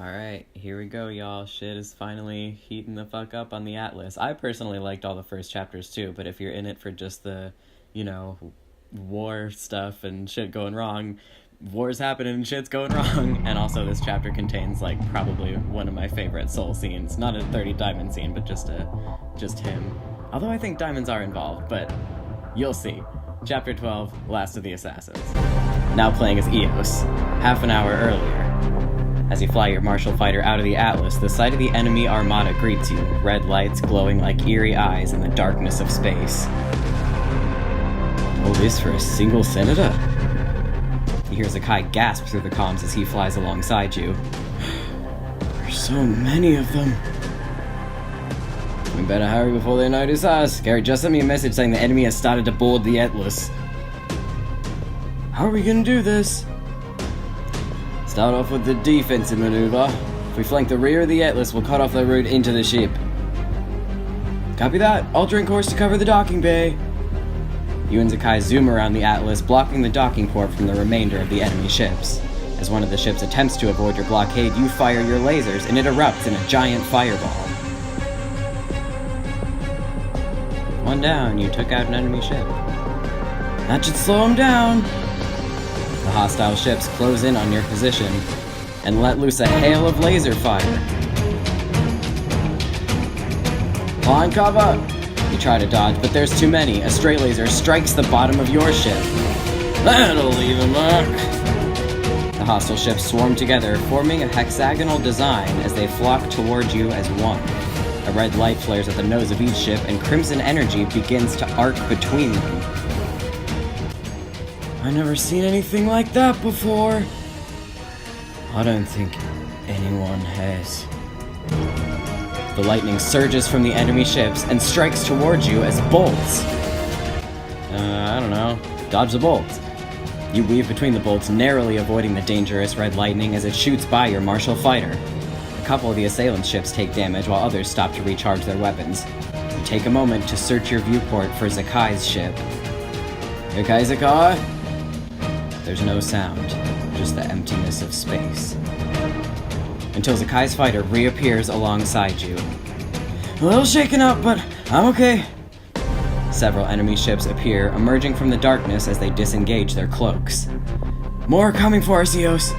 Alright, here we go, y'all. Shit is finally heating the fuck up on the Atlas. I personally liked all the first chapters too, but if you're in it for just the, war stuff and shit going wrong, war's happening and shit's going wrong. And also this chapter contains, probably one of my favorite soul scenes. Not a 30 diamond scene, but just him. Although I think diamonds are involved, but you'll see. Chapter 12, Last of the Assassins. Now playing as Eos, half an hour earlier. As you fly your martial fighter out of the Atlas, the sight of the enemy armada greets you, red lights glowing like eerie eyes in the darkness of space. All this for a single senator? You hear Zekei gasp through the comms as he flies alongside you. There's so many of them. We better hurry before they notice us. Gary just sent me a message saying the enemy has started to board the Atlas. How are we gonna do this? Start off with the defensive maneuver. If we flank the rear of the Atlas, we'll cut off their route into the ship. Copy that. Altering course to cover the docking bay. You and Zekei zoom around the Atlas, blocking the docking port from the remainder of the enemy ships. As one of the ships attempts to avoid your blockade, you fire your lasers and it erupts in a giant fireball. One down, you took out an enemy ship. That should slow him down. The hostile ships close in on your position and let loose a hail of laser fire. Find cover! You try to dodge, but there's too many. A stray laser strikes the bottom of your ship. That'll leave a mark. The hostile ships swarm together, forming a hexagonal design as they flock toward you as one. A red light flares at the nose of each ship, and crimson energy begins to arc between them. I've never seen anything like that before. I don't think anyone has. The lightning surges from the enemy ships and strikes towards you as bolts. I don't know. Dodge the bolts. You weave between the bolts, narrowly avoiding the dangerous red lightning as it shoots by your martial fighter. A couple of the assailant ships take damage while others stop to recharge their weapons. You take a moment to search your viewport for Zekei's ship. Okay, Zekei? There's no sound, just the emptiness of space. Until Zekei's fighter reappears alongside you. A little shaken up, but I'm okay. Several enemy ships appear, emerging from the darkness as they disengage their cloaks. More are coming for us, Eos.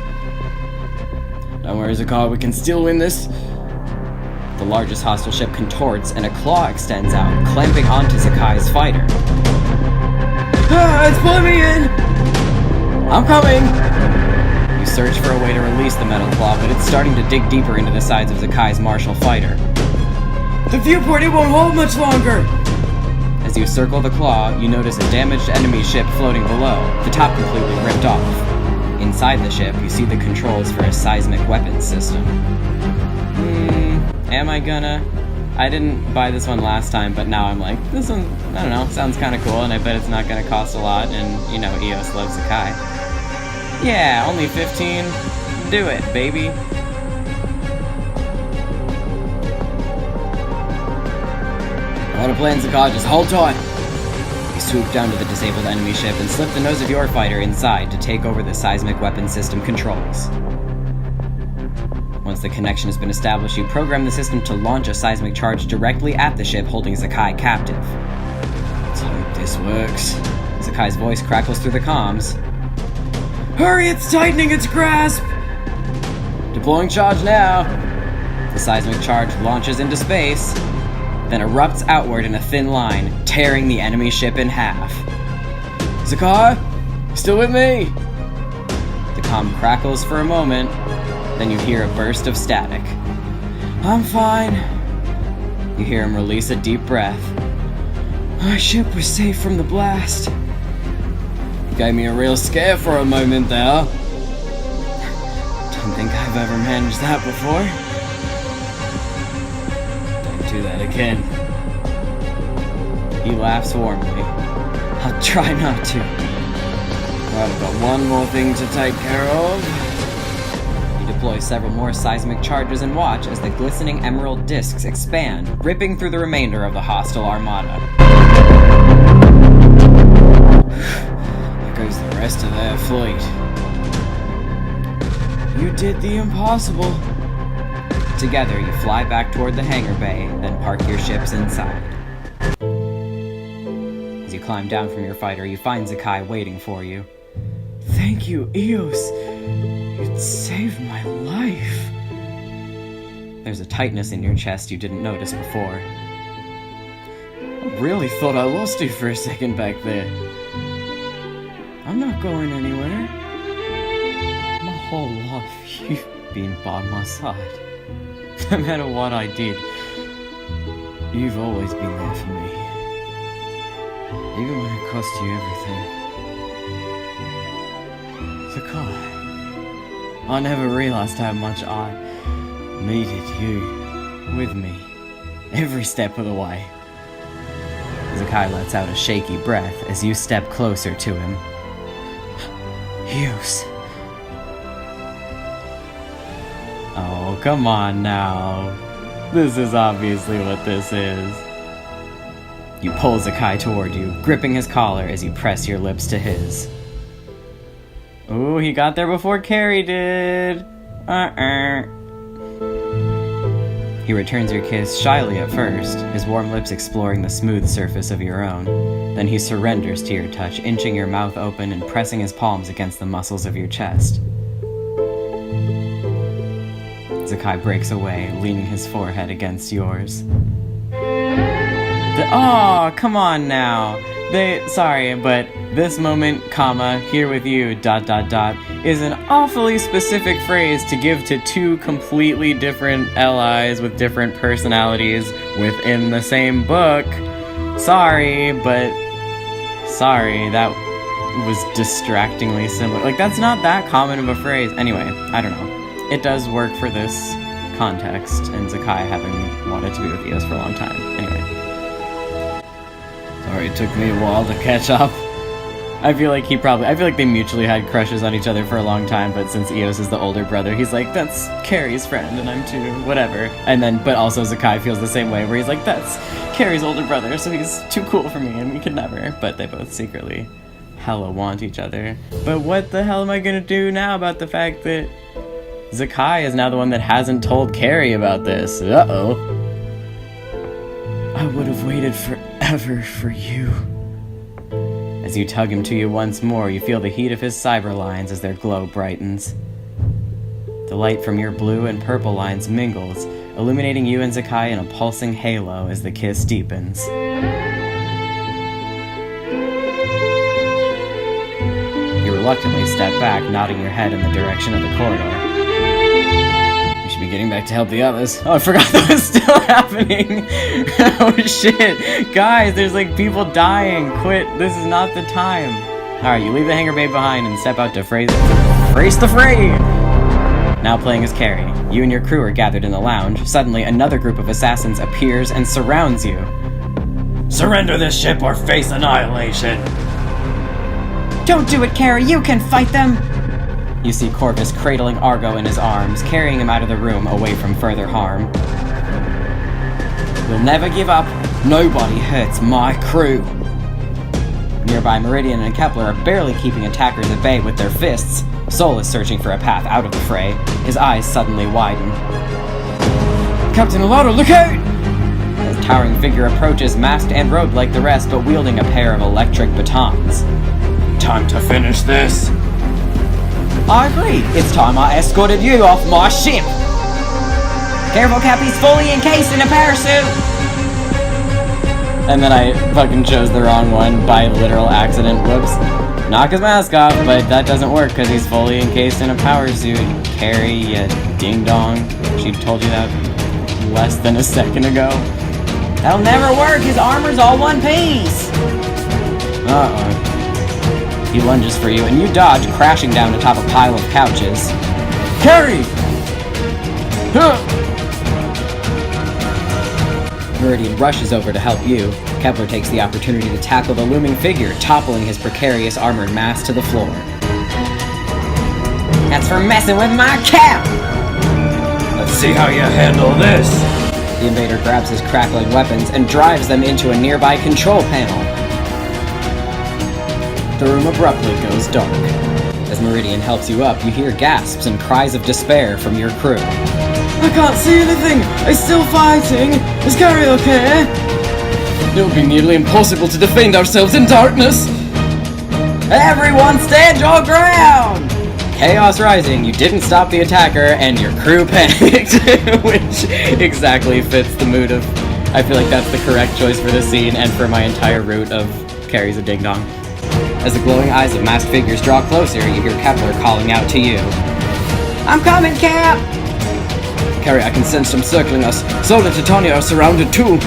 Don't worry, Zekei, we can still win this. The largest hostile ship contorts and a claw extends out, clamping onto Zekei's fighter. Ah, it's pulling me in! I'm coming! You search for a way to release the metal claw, but it's starting to dig deeper into the sides of Zekei's martial fighter. The viewport, it won't hold much longer! As you circle the claw, you notice a damaged enemy ship floating below, the top completely ripped off. Inside the ship, you see the controls for a seismic weapons system. Am I gonna? I didn't buy this one last time, but now I'm like, this one, I don't know, sounds kinda cool, and I bet it's not gonna cost a lot, and, Eos loves Zekei. Yeah, only 15. Do it, baby. I want to plan, Zekei, just hold tight. You swoop down to the disabled enemy ship and slip the nose of your fighter inside to take over the seismic weapon system controls. Once the connection has been established, you program the system to launch a seismic charge directly at the ship holding Zekei captive. Let's hope this works. Zekei's voice crackles through the comms. Hurry, it's tightening its grasp! Deploying charge now. The seismic charge launches into space, then erupts outward in a thin line, tearing the enemy ship in half. Zekei? Still with me? The comm crackles for a moment, then you hear a burst of static. I'm fine. You hear him release a deep breath. My ship was safe from the blast. Gave me a real scare for a moment there. Don't think I've ever managed that before. Don't do that again. He laughs warmly. I'll try not to. Right, I've got one more thing to take care of. You deploy several more seismic charges and watch as the glistening emerald discs expand, ripping through the remainder of the hostile armada. Goes the rest of their fleet. You did the impossible. Together, you fly back toward the hangar bay, then park your ships inside. As you climb down from your fighter, you find Zekei waiting for you. Thank you, Eos. You saved my life. There's a tightness in your chest you didn't notice before. I really thought I lost you for a second back there. I'm not going anywhere. My whole life, you've been by my side. No matter what I did, you've always been there for me. Even when it cost you everything. Zekei, I never realized how much I needed you with me every step of the way. Zekei lets out a shaky breath as you step closer to him. Hughes. Oh, come on now. This is obviously what this is. You pull Zekei toward you, gripping his collar as you press your lips to his. Ooh, he got there before Carrie did. He returns your kiss shyly at first, his warm lips exploring the smooth surface of your own. Then he surrenders to your touch, inching your mouth open and pressing his palms against the muscles of your chest. Zekei breaks away, leaning his forehead against yours. Oh, come on now. Sorry, but this moment, comma, here with you, ... is an awfully specific phrase to give to two completely different allies with different personalities within the same book. Sorry, that was distractingly similar. Like, that's not that common of a phrase. Anyway, I don't know. It does work for this context, and Zekei having wanted to be with Eos for a long time. Anyway. Sorry, it took me a while to catch up. I feel like they mutually had crushes on each other for a long time, but since Eos is the older brother, he's like, that's Carrie's friend, and I'm too, whatever. And then, but also Zekei feels the same way, where he's like, that's Carrie's older brother, so he's too cool for me, and we could never. But they both secretly hella want each other. But what the hell am I gonna do now about the fact that Zekei is now the one that hasn't told Carrie about this? Uh-oh. I would have waited forever for you. As you tug him to you once more, you feel the heat of his cyber lines as their glow brightens. The light from your blue and purple lines mingles, illuminating you and Zekei in a pulsing halo as the kiss deepens. You reluctantly step back, nodding your head in the direction of the corridor. We should be getting back to help the others. Oh, I forgot that was still happening. Oh shit. Guys, there's like people dying. Quit. This is not the time. Alright, you leave the hangar bay behind and step out to face the fray! Now playing as Carrie, you and your crew are gathered in the lounge. Suddenly, another group of assassins appears and surrounds you. Surrender this ship or face annihilation! Don't do it, Carrie! You can fight them! You see Corvus cradling Argo in his arms, carrying him out of the room away from further harm. We'll never give up. Nobody hurts my crew. Nearby, Meridian and Kepler are barely keeping attackers at bay with their fists. Sol is searching for a path out of the fray. His eyes suddenly widen. Captain Elara, look out! His towering figure approaches, masked and robed like the rest, but wielding a pair of electric batons. Time to finish this. I agree. It's time I escorted you off my ship. Careful, Cap, he's fully encased in a parachute. And then I fucking chose the wrong one by literal accident. Whoops. Knock his mask off, but that doesn't work because he's fully encased in a power suit. Carrie, you ding-dong. She told you that less than a second ago. That'll never work. His armor's all one piece. Uh-oh. He lunges for you, and you dodge, crashing down atop a pile of couches. Carrie! Meridian rushes over to help you. Kepler takes the opportunity to tackle the looming figure, toppling his precarious armored mass to the floor. That's for messing with my cap! Let's see how you handle this! The invader grabs his crackling weapons and drives them into a nearby control panel. The room abruptly goes dark. As Meridian helps you up, you hear gasps and cries of despair from your crew. I I can't see anything! I'm still fighting! Is Carrie okay? It would be nearly impossible to defend ourselves in darkness! Everyone stand your ground! Chaos rising, you didn't stop the attacker, and your crew panicked, which exactly fits the mood of... I feel like that's the correct choice for this scene, and for my entire route of Carrie's a ding-dong. As the glowing eyes of masked figures draw closer, you hear Kepler calling out to you. I'm coming, Cap! Carrie, I can sense them circling us. Sol and Titania are surrounded too!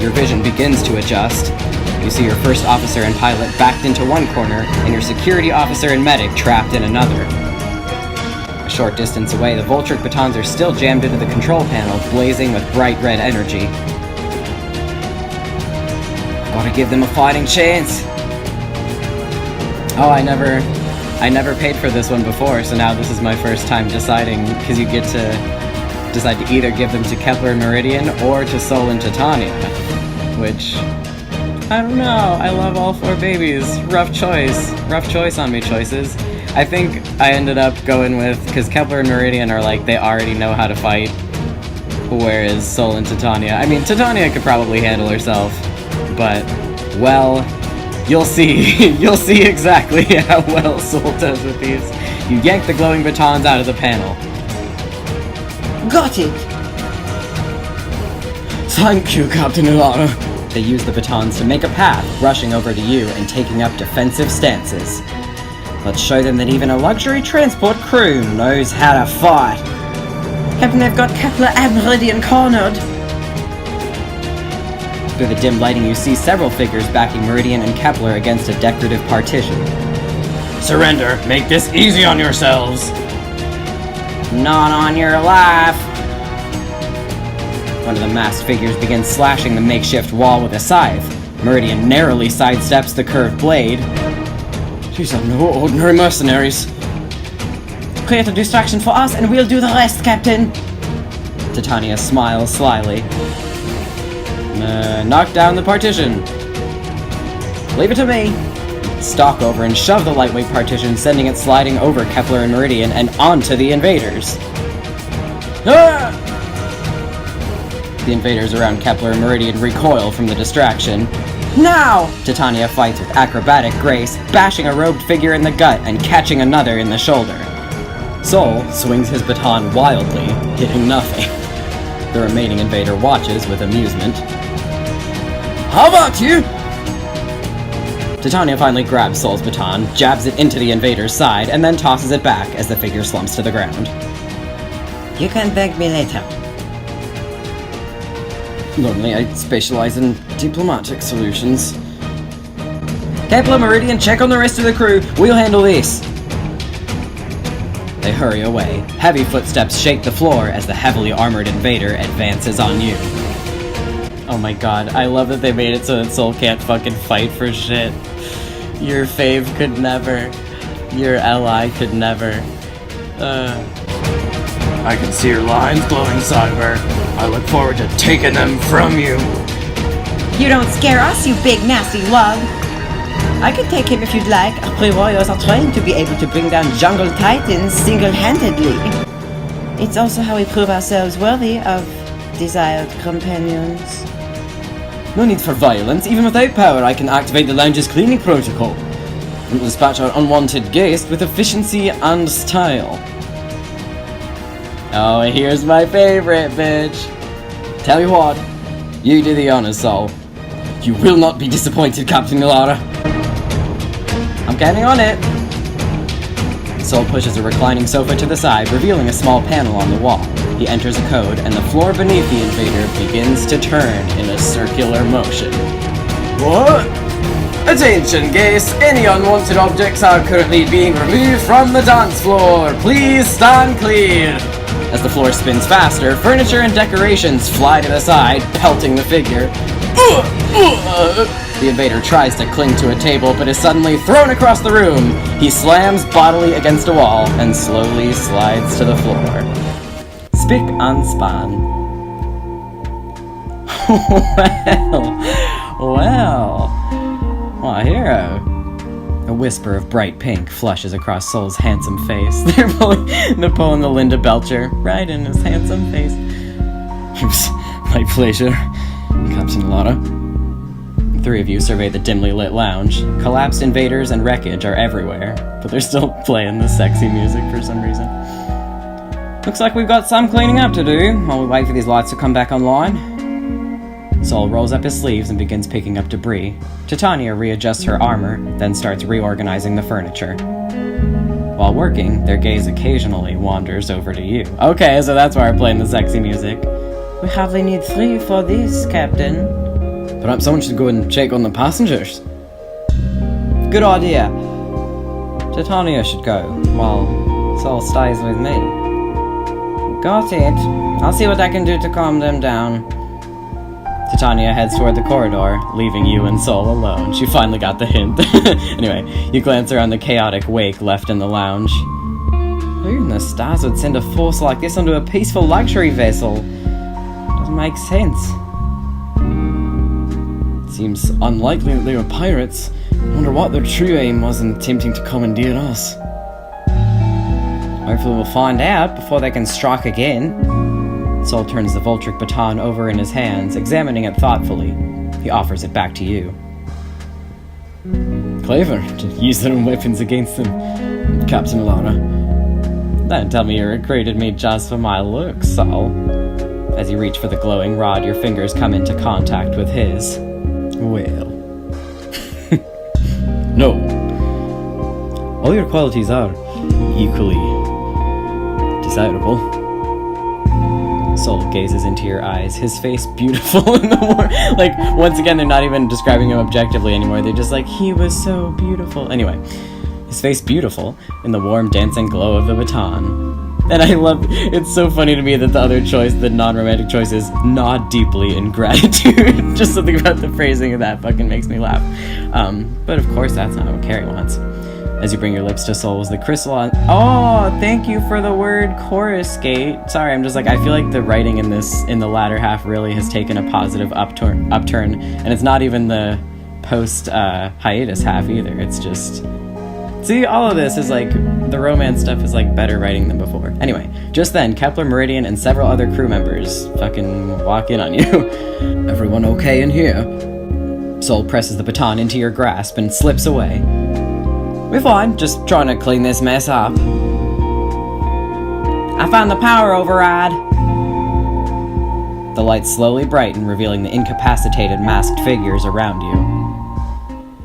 Your vision begins to adjust. You see your first officer and pilot backed into one corner, and your security officer and medic trapped in another. A short distance away, the Voltric batons are still jammed into the control panel, blazing with bright red energy. Gotta give them a fighting chance! Oh, I never paid for this one before, so now this is my first time deciding, because you get to decide to either give them to Kepler and Meridian or to Sol and Titania, which... I don't know, I love all four babies. Rough choice on me, choices. I think I ended up going with, because Kepler and Meridian are like, they already know how to fight, whereas Sol and Titania, I mean, Titania could probably handle herself, but, well, you'll see, you'll see exactly how well Sol does with these. You yank the glowing batons out of the panel. Got it! Thank you, Captain Elara. They use the batons to make a path, rushing over to you and taking up defensive stances. Let's show them that even a luxury transport crew knows how to fight. Captain, they've got Kepler and Meridian cornered. Through the dim lighting, you see several figures backing Meridian and Kepler against a decorative partition. Surrender! Make this easy on yourselves! Not on your life! One of the masked figures begins slashing the makeshift wall with a scythe. Meridian narrowly sidesteps the curved blade. These are no ordinary mercenaries. Create a distraction for us and we'll do the rest, Captain. Titania smiles slyly. Knock down the partition. Leave it to me. Stalk over and shove the lightweight partition, sending it sliding over Kepler and Meridian and onto the invaders. Ah! The invaders around Kepler and Meridian recoil from the distraction. Now! Titania fights with acrobatic grace, bashing a robed figure in the gut and catching another in the shoulder. Sol swings his baton wildly, hitting nothing. The remaining invader watches with amusement. How about you? Titania finally grabs Sol's baton, jabs it into the invader's side, and then tosses it back as the figure slumps to the ground. You can thank me later. Normally, I specialize in diplomatic solutions. Kepler, Meridian, check on the rest of the crew. We'll handle this. They hurry away. Heavy footsteps shake the floor as the heavily armored invader advances on you. Oh my god, I love that they made it so that Sol can't fucking fight for shit. Your fave could never. Your ally could never. I can see your lines glowing, Cyber. I look forward to taking them from you. You don't scare us, you big nasty lug. I could take him if you'd like. Our pre-warriors are trained to be able to bring down jungle titans single-handedly. It's also how we prove ourselves worthy of desired companions. No need for violence. Even without power, I can activate the lounge's cleaning protocol. And dispatch our unwanted guest with efficiency and style. Oh, here's my favorite, bitch. Tell you what, you do the honors, Sol. You will not be disappointed, Captain Elara. I'm counting on it. Sol pushes a reclining sofa to the side, revealing a small panel on the wall. He enters a code, and the floor beneath the invader begins to turn in a circular motion. What? Attention, guests! Any unwanted objects are currently being removed from the dance floor. Please stand clear. As the floor spins faster, furniture and decorations fly to the side, pelting the figure. The invader tries to cling to a table, but is suddenly thrown across the room. He slams bodily against a wall and slowly slides to the floor. Spick and span. Well, what a hero. A whisper of bright pink flushes across Soul's handsome face. They're pulling the Linda Belcher right in his handsome face. My pleasure, Captain Elara. The three of you survey the dimly lit lounge. Collapsed invaders and wreckage are everywhere, but they're still playing the sexy music for some reason. Looks like we've got some cleaning up to do while we wait for these lights to come back online. Soul rolls up his sleeves and begins picking up debris. Titania readjusts her armor, then starts reorganizing the furniture. While working, their gaze occasionally wanders over to you. Okay, so that's why we're playing the sexy music. We hardly need 3 for this, Captain. Perhaps someone should go and check on the passengers. Good idea. Titania should go, while Soul stays with me. Got it. I'll see what I can do to calm them down. Titania heads toward the corridor, leaving you and Soul alone. She finally got the hint. Anyway, you glance around the chaotic wake left in the lounge. Who in the stars would send a force like this onto a peaceful luxury vessel? Doesn't make sense. Seems unlikely that they were pirates. I wonder what their true aim was in attempting to commandeer us. Hopefully we'll find out before they can strike again. Soul turns the Voltric baton over in his hands, examining it thoughtfully. He offers it back to you. Clever to use their own weapons against them, Captain Elara. Don't tell me you recruited me just for my looks, Soul. As you reach for the glowing rod, your fingers come into contact with his. Well. No. All your qualities are equally desirable. Soul gazes into your eyes, his face beautiful in the warm. Like, once again, they're not even describing him objectively anymore. They're just like, he was so beautiful. Anyway, his face beautiful in the warm, dancing glow of the baton. And I love, it's so funny to me that the other choice, the non-romantic choice, is nod deeply in gratitude. Just something about the phrasing of that fucking makes me laugh. But of course, that's not what Carrie wants. As you bring your lips to Soul's, the crystal on... Oh, thank you for the word coruscate. Sorry, I'm just like, I feel like the writing in this, in the latter half, really has taken a positive upturn, and it's not even the post-hiatus half either. It's just... See, all of this is like, the romance stuff is like better writing than before. Anyway, just then, Kepler, Meridian, and several other crew members fucking walk in on you. Everyone okay in here? Soul presses the baton into your grasp and slips away. We're fine, just trying to clean this mess up. I found the power override. The lights slowly brighten, revealing the incapacitated masked figures around you.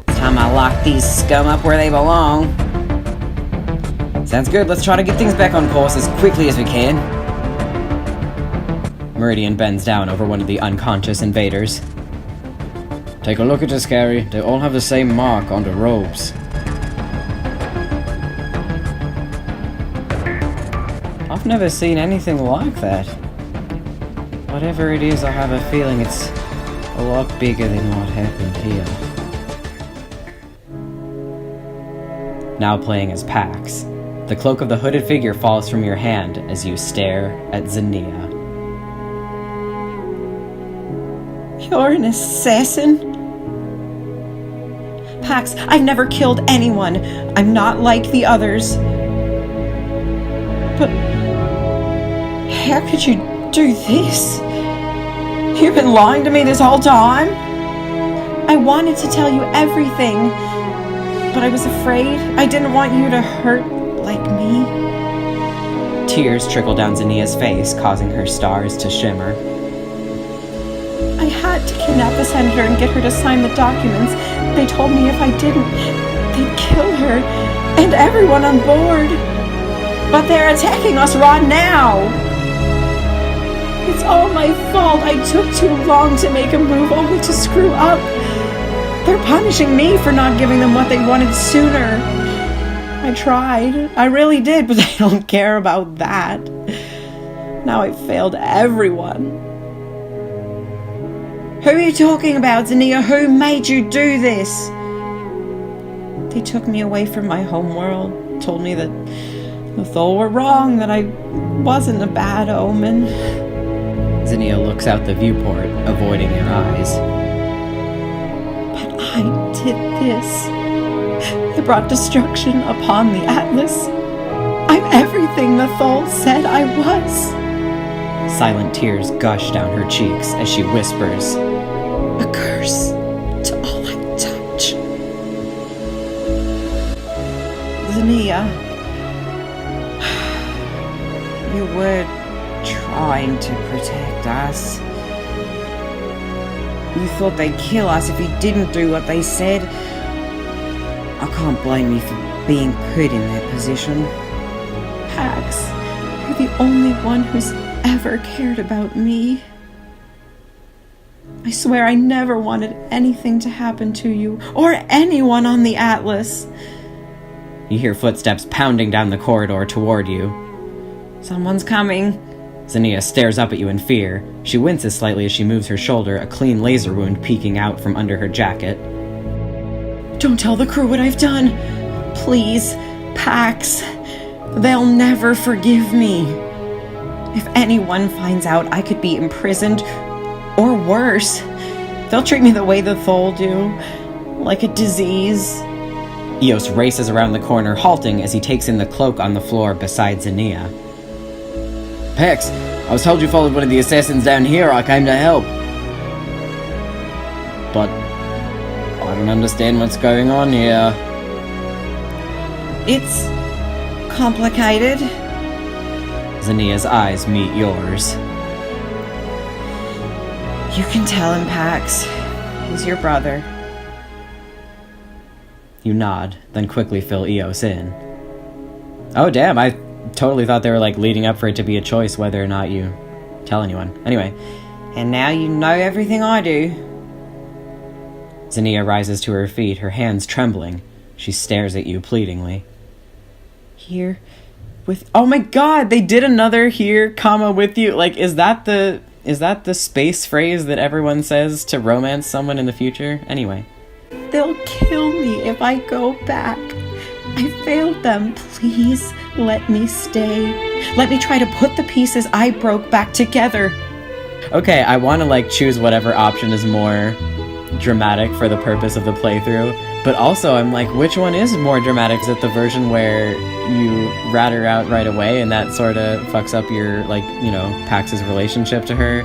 It's time I lock these scum up where they belong. Sounds good, let's try to get things back on course as quickly as we can. Meridian bends down over one of the unconscious invaders. Take a look at this, Carrie. They all have the same mark on the robes. I've never seen anything like that. Whatever it is, I have a feeling it's a lot bigger than what happened here. Now playing as Pax, the cloak of the hooded figure falls from your hand as you stare at Zania. You're an assassin? Pax, I've never killed anyone. I'm not like the others. But how could you do this? You've been lying to me this whole time? I wanted to tell you everything, but I was afraid. I didn't want you to hurt like me. Tears trickle down Zania's face, causing her stars to shimmer. I had to kidnap the senator and get her to sign the documents. They told me if I didn't, they'd kill her and everyone on board. But they're attacking us right now. It's all my fault. I took too long to make a move, only to screw up. They're punishing me for not giving them what they wanted sooner. I tried. I really did, but they don't care about that. Now I've failed everyone. Who are you talking about, Zania? Who made you do this? They took me away from my home world, told me that the Thol were wrong, that I wasn't a bad omen. Zania looks out the viewport, avoiding your eyes. But I did this. I brought destruction upon the Atlas. I'm everything the Thol said I was. Silent tears gush down her cheeks as she whispers, A curse to all I touch. Zania, you were trying to protect us. You thought they'd kill us if we didn't do what they said. I can't blame you for being put in that position. Pax, you're the only one who's ever cared about me. I swear I never wanted anything to happen to you or anyone on the Atlas. You hear footsteps pounding down the corridor toward you. Someone's coming. Zania stares up at you in fear. She winces slightly as she moves her shoulder, a clean laser wound peeking out from under her jacket. Don't tell the crew what I've done. Please, Pax. They'll never forgive me. If anyone finds out, I could be imprisoned, or worse. They'll treat me the way the Thol do, like a disease. Eos races around the corner, halting as he takes in the cloak on the floor beside Zania. Pex, I was told you followed one of the assassins down here. I came to help. But I don't understand what's going on here. It's complicated. Zania's eyes meet yours. You can tell him, Pax. He's your brother. You nod, then quickly fill Eos in. Oh damn, I totally thought they were like leading up for it to be a choice whether or not you tell anyone. Anyway. And now you know everything I do. Zania rises to her feet, her hands trembling. She stares at you pleadingly. Here with... Oh my god, they did another here, comma, with you. Like, is that the space phrase that everyone says to romance someone in the future? Anyway. They'll kill me if I go back. I failed them. Please let me stay. Let me try to put the pieces I broke back together. Okay, I want to like choose whatever option is more dramatic for the purpose of the playthrough, but also I'm like, which one is more dramatic? Is it the version where you rat her out right away and that sort of fucks up your, like, you know, Pax's relationship to her?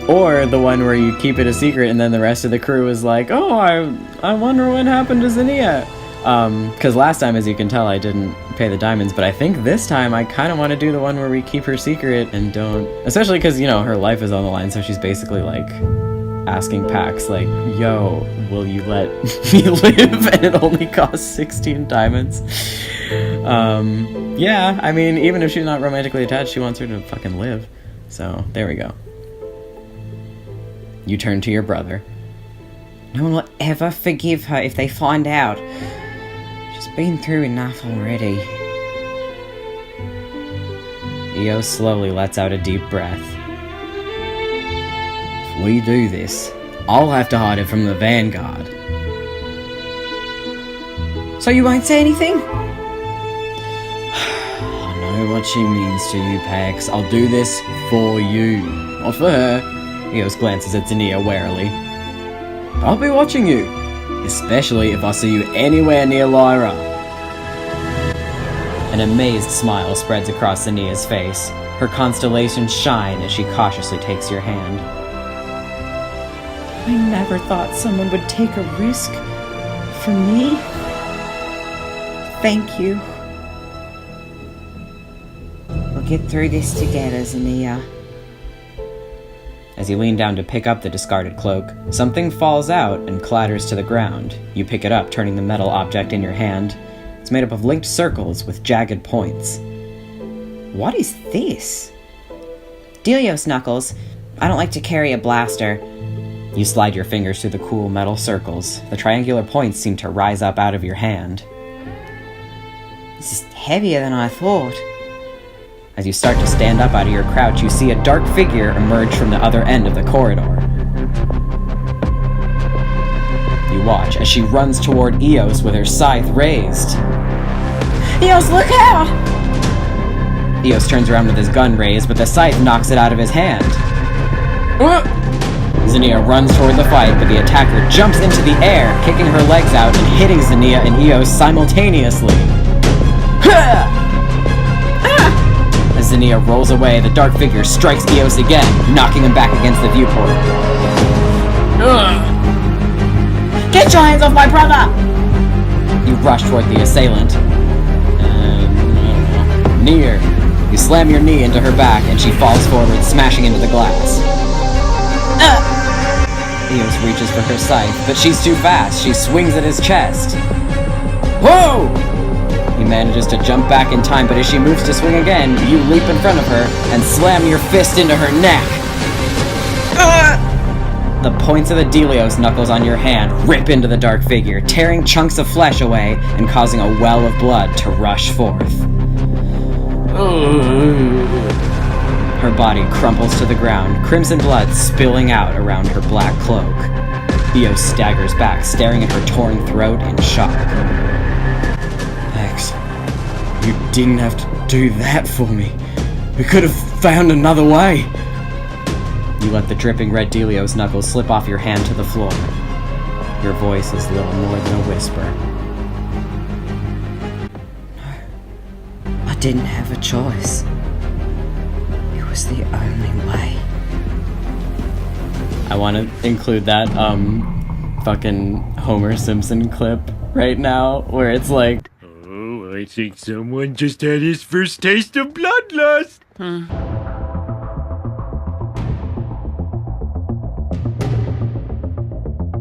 Or the one where you keep it a secret and then the rest of the crew is like, oh, I wonder what happened to Zania. Because last time, as you can tell, I didn't pay the diamonds, but I think this time I kind of want to do the one where we keep her secret and don't... Especially because, you know, her life is on the line, so she's basically, like, asking Pax, like, yo, will you let me live? And it only costs 16 diamonds. Yeah, I mean, even if she's not romantically attached, she wants her to fucking live. So, there we go. You turn to your brother. No one will ever forgive her if they find out. She's been through enough already. Eos slowly lets out a deep breath. If we do this, I'll have to hide it from the Vanguard. So you won't say anything? I know what she means to you, Pax. I'll do this for you. Not for her. Eos glances at Zania warily. I'll be watching you, especially if I see you anywhere near Lyra. An amazed smile spreads across Zania's face. Her constellations shine as she cautiously takes your hand. I never thought someone would take a risk for me. Thank you. We'll get through this together, Zania. As you lean down to pick up the discarded cloak, something falls out and clatters to the ground. You pick it up, turning the metal object in your hand. It's made up of linked circles with jagged points. What is this? Delios Knuckles. I don't like to carry a blaster. You slide your fingers through the cool metal circles. The triangular points seem to rise up out of your hand. This is heavier than I thought. As you start to stand up out of your crouch, you see a dark figure emerge from the other end of the corridor. You watch as she runs toward Eos with her scythe raised. Eos, look out! Eos turns around with his gun raised, but the scythe knocks it out of his hand. Zinnia runs toward the fight, but the attacker jumps into the air, kicking her legs out and hitting Zinnia and Eos simultaneously. As Zinnia rolls away, the dark figure strikes Eos again, knocking him back against the viewport. Get your hands off my brother! You rush toward the assailant. Near. You slam your knee into her back and she falls forward, smashing into the glass. Eos reaches for her scythe, but she's too fast. She swings at his chest. Whoa! He manages to jump back in time, but as she moves to swing again, you leap in front of her and slam your fist into her neck. The points of the Delios knuckles on your hand rip into the dark figure, tearing chunks of flesh away and causing a well of blood to rush forth. Her body crumples to the ground, crimson blood spilling out around her black cloak. Eos staggers back, staring at her torn throat in shock. Max, you didn't have to do that for me. We could have found another way. You let the dripping red Delios knuckles slip off your hand to the floor. Your voice is little more than a whisper. I didn't have a choice. It was the only way. I want to include that, fucking Homer Simpson clip right now, where it's like, "Oh, I think someone just had his first taste of bloodlust."